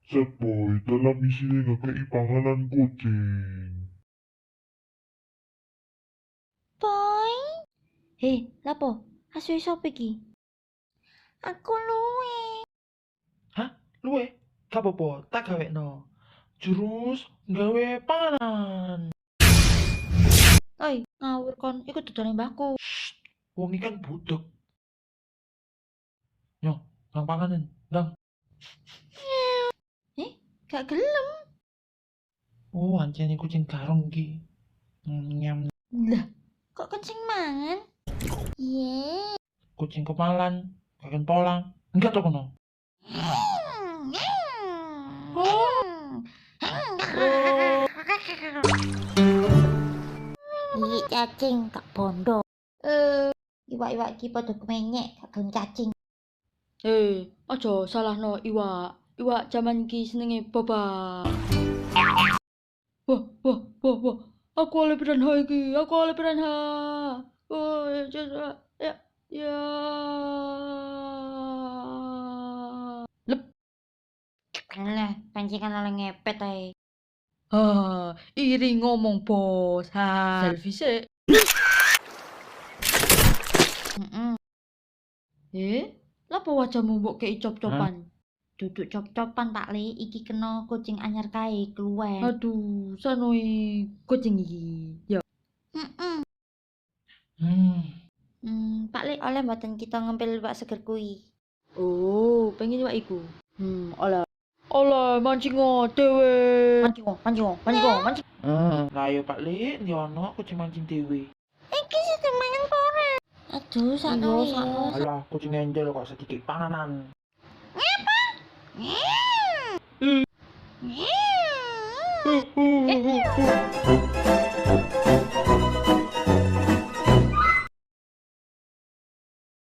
Set boy, dalam misi ngekei panganan kucing. Boy. Hei, lapo? Asu sapa iki? Aku luwe. Hah? Luwe? Gak apa-apa, tak gawekno. Jurus gawe panganan. Oi, ngawur kon, iku dodone mbahku. Wong iki kan budek. Yo, nang panganan, nang. Gak gelem. Oh, ancene kucing garong iki. Nyam. Lah, kok kencing mangan? Ye. Kucing kemalan, kaken polang. Enggak to kono. Iki cacing gak bondo. Iwak-iwak iki padha kemenyek gak gelem cacing. Aja salahno iwak. Iwak jaman iki senenge babak. Wah, wah, wah, wah. Aku oleh piranha iki. Aku oleh piranha. Oh, ya, ya. Lep. Alah, pancingan oleh ngepet ae. Iri ngomong bos. Selfie sih. Lapa wajahmu mbok kei cop-copan? Duduk cop-copan Pak Le, iki kena kucing anyar kae keluwen. Aduh, sanoi kucing iki. Ya. Pak Le oleh mboten kita ngempil iwak seger kuwi. Oh, pengen iwak iku. Olah mancing dhewe. Mancing. Lah yo Pak Lik, ndi ono kucing mancing dhewe. Iki sing mangan pore. Aduh, sakno. Alah, kucing enjel kok sedikit panganan. Ngapa?